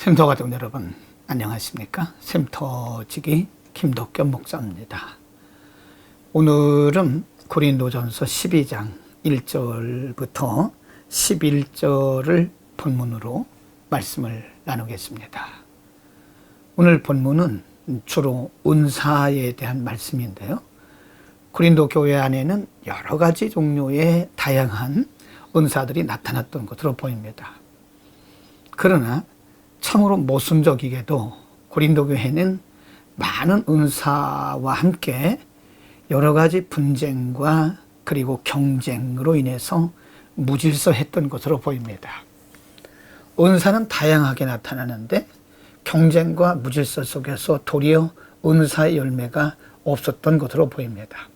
샘터 가족 여러분 안녕하십니까? 샘터지기 김덕겸 목사입니다. 오늘은 고린도전서 12장 1절부터 11절을 본문으로 말씀을 나누겠습니다. 오늘 본문은 주로 은사에 대한 말씀인데요. 고린도 교회 안에는 여러 가지 종류의 다양한 은사들이 나타났던 것으로 보입니다. 그러나 참으로 모순적이게도 고린도 교회는 많은 은사와 함께 여러 가지 분쟁과 그리고 경쟁으로 인해서 무질서했던 것으로 보입니다. 은사는 다양하게 나타나는데 경쟁과 무질서 속에서 도리어 은사의 열매가 없었던 것으로 보입니다.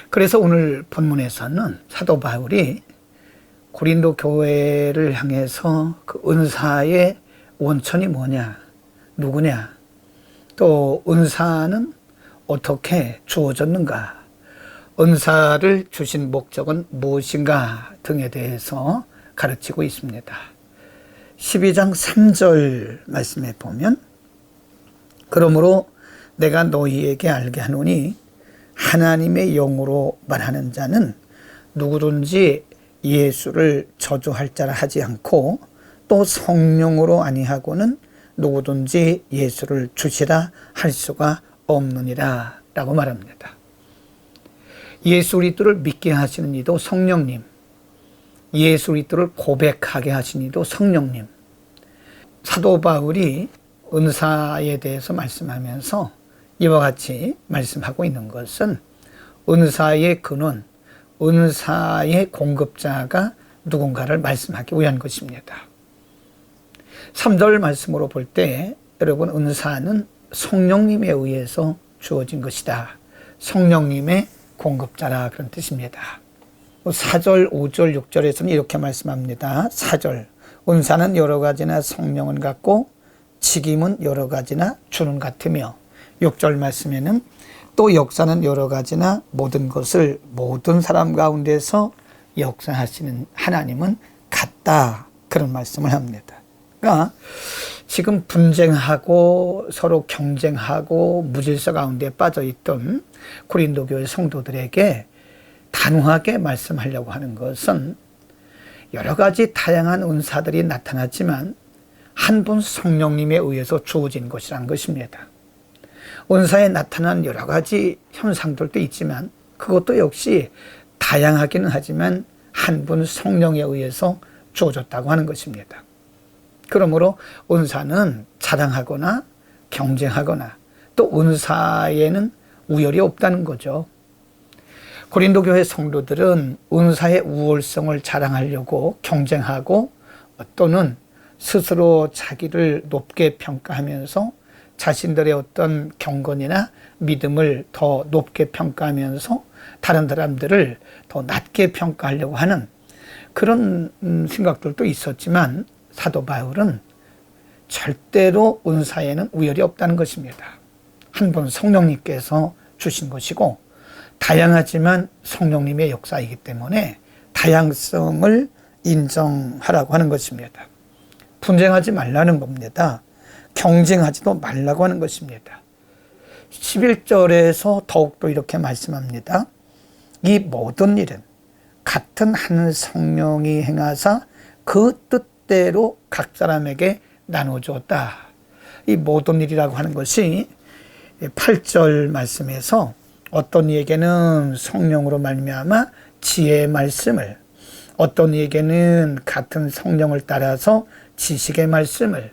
그래서 오늘 본문에서는 사도 바울이 고린도 교회를 향해서 그 은사의 원천이 뭐냐, 누구냐, 또 은사는 어떻게 주어졌는가, 은사를 주신 목적은 무엇인가 등에 대해서 가르치고 있습니다. 12장 3절 말씀에 보면 그러므로 내가 너희에게 알게 하노니 하나님의 영으로 말하는 자는 누구든지 예수를 저주할 자라 하지 않고 또 성령으로 아니하고는 누구든지 예수를 주시라 할 수가 없느니라 라고 말합니다. 예수 그리스도를 믿게 하시는 이도 성령님, 예수 그리스도를 고백하게 하신 이도 성령님. 사도 바울이 은사에 대해서 말씀하면서 이와 같이 말씀하고 있는 것은 은사의 근원, 은사의 공급자가 누군가를 말씀하기 위한 것입니다. 3절 말씀으로 볼 때 여러분 은사는 성령님에 의해서 주어진 것이다. 성령님의 공급자라 그런 뜻입니다. 4절, 5절, 6절에서는 이렇게 말씀합니다. 4절 은사는 여러 가지나 성령은 같고 직임은 여러 가지나 주는 같으며 6절 말씀에는 또 역사는 여러 가지나 모든 것을 모든 사람 가운데서 역사하시는 하나님은 같다. 그런 말씀을 합니다. 그러니까 지금 분쟁하고 서로 경쟁하고 무질서 가운데 빠져있던 고린도 교회 성도들에게 단호하게 말씀하려고 하는 것은 여러 가지 다양한 은사들이 나타났지만 한 분 성령님에 의해서 주어진 것이라는 것입니다. 은사에 나타난 여러 가지 현상들도 있지만 그것도 역시 다양하기는 하지만 한 분 성령에 의해서 주어졌다고 하는 것입니다. 그러므로 은사는 자랑하거나 경쟁하거나 또 은사에는 우열이 없다는 거죠. 고린도 교회 성도들은 은사의 우월성을 자랑하려고 경쟁하고 또는 스스로 자기를 높게 평가하면서 자신들의 어떤 경건이나 믿음을 더 높게 평가하면서 다른 사람들을 더 낮게 평가하려고 하는 그런 생각들도 있었지만 사도 바울은 절대로 은사에는 우열이 없다는 것입니다. 한 분 성령님께서 주신 것이고 다양하지만 성령님의 역사이기 때문에 다양성을 인정하라고 하는 것입니다. 분쟁하지 말라는 겁니다. 경쟁하지도 말라고 하는 것입니다. 11절에서 더욱더 이렇게 말씀합니다. 이 모든 일은 같은 한 성령이 행하사 그 뜻대로 각 사람에게 나눠주었다. 이 모든 일이라고 하는 것이 8절 말씀에서 어떤 이에게는 성령으로 말미암아 지혜의 말씀을, 어떤 이에게는 같은 성령을 따라서 지식의 말씀을,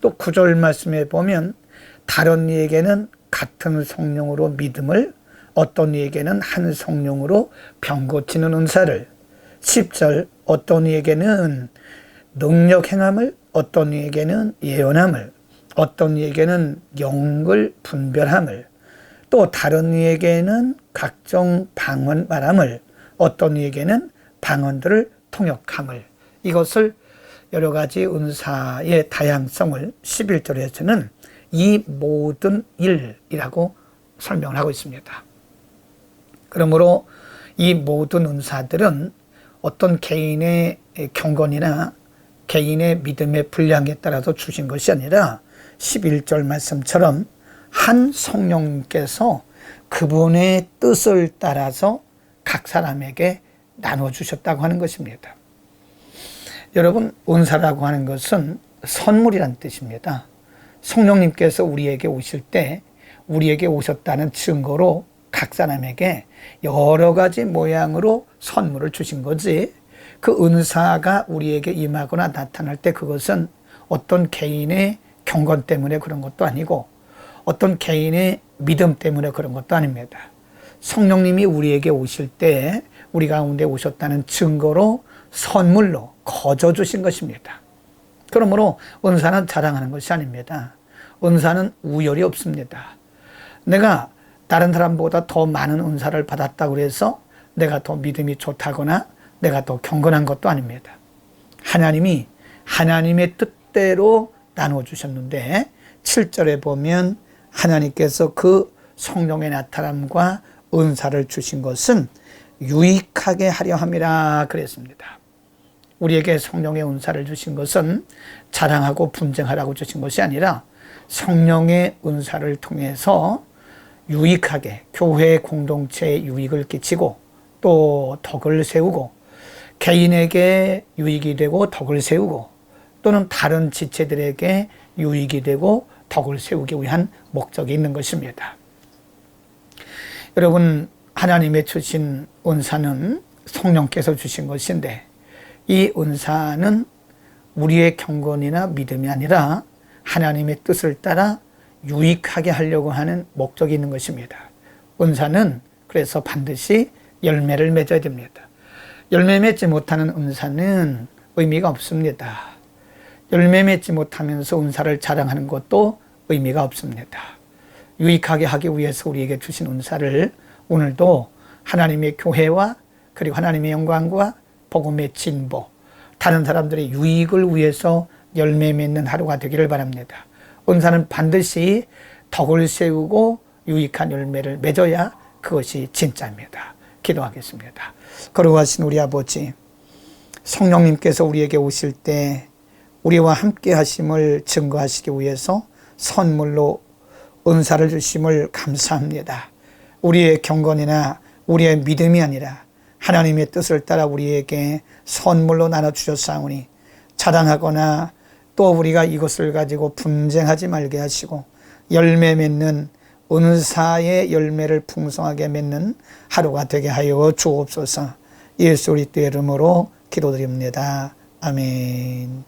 또 9절 말씀에 보면 다른 이에게는 같은 성령으로 믿음을, 어떤 이에게는 한 성령으로 병 고치는 은사를, 10절 어떤 이에게는 능력 행함을, 어떤 이에게는 예언함을, 어떤 이에게는 영을 분별함을, 또 다른 이에게는 각종 방언 말함을, 어떤 이에게는 방언들을 통역함을. 이것을 여러 가지 은사의 다양성을 11절에서는 이 모든 일이라고 설명을 하고 있습니다. 그러므로 이 모든 은사들은 어떤 개인의 경건이나 개인의 믿음의 분량에 따라서 주신 것이 아니라 11절 말씀처럼 한 성령님께서 그분의 뜻을 따라서 각 사람에게 나눠주셨다고 하는 것입니다. 여러분, 은사라고 하는 것은 선물이란 뜻입니다. 성령님께서 우리에게 오실 때 우리에게 오셨다는 증거로 각 사람에게 여러 가지 모양으로 선물을 주신 거지, 그 은사가 우리에게 임하거나 나타날 때 그것은 어떤 개인의 경건 때문에 그런 것도 아니고 어떤 개인의 믿음 때문에 그런 것도 아닙니다. 성령님이 우리에게 오실 때 우리 가운데 오셨다는 증거로 선물로 거저 주신 것입니다. 그러므로 은사는 자랑하는 것이 아닙니다. 은사는 우열이 없습니다. 내가 다른 사람보다 더 많은 은사를 받았다고 해서 내가 더 믿음이 좋다거나 내가 더 경건한 것도 아닙니다. 하나님이 하나님의 뜻대로 나눠주셨는데 7절에 보면 하나님께서 그 성령의 나타남과 은사를 주신 것은 유익하게 하려 함이라 그랬습니다. 우리에게 성령의 은사를 주신 것은 자랑하고 분쟁하라고 주신 것이 아니라 성령의 은사를 통해서 유익하게 교회 공동체에 유익을 끼치고 또 덕을 세우고 개인에게 유익이 되고 덕을 세우고 또는 다른 지체들에게 유익이 되고 덕을 세우기 위한 목적이 있는 것입니다. 여러분, 하나님의 주신 은사는 성령께서 주신 것인데 이 은사는 우리의 경건이나 믿음이 아니라 하나님의 뜻을 따라 유익하게 하려고 하는 목적이 있는 것입니다. 은사는 그래서 반드시 열매를 맺어야 됩니다. 열매 맺지 못하는 은사는 의미가 없습니다. 열매 맺지 못하면서 은사를 자랑하는 것도 의미가 없습니다. 유익하게 하기 위해서 우리에게 주신 은사를 오늘도 하나님의 교회와 그리고 하나님의 영광과 복음의 진보, 다른 사람들의 유익을 위해서 열매 맺는 하루가 되기를 바랍니다. 은사는 반드시 덕을 세우고 유익한 열매를 맺어야 그것이 진짜입니다. 기도하겠습니다. 거룩하신 우리 아버지, 성령님께서 우리에게 오실 때 우리와 함께 하심을 증거하시기 위해서 선물로 은사를 주심을 감사합니다. 우리의 경건이나 우리의 믿음이 아니라 하나님의 뜻을 따라 우리에게 선물로 나눠주셨사오니 자랑하거나 또 우리가 이것을 가지고 분쟁하지 말게 하시고 열매 맺는 은사의 열매를 풍성하게 맺는 하루가 되게 하여 주옵소서. 예수 그리스도의 이름으로 기도드립니다. 아멘.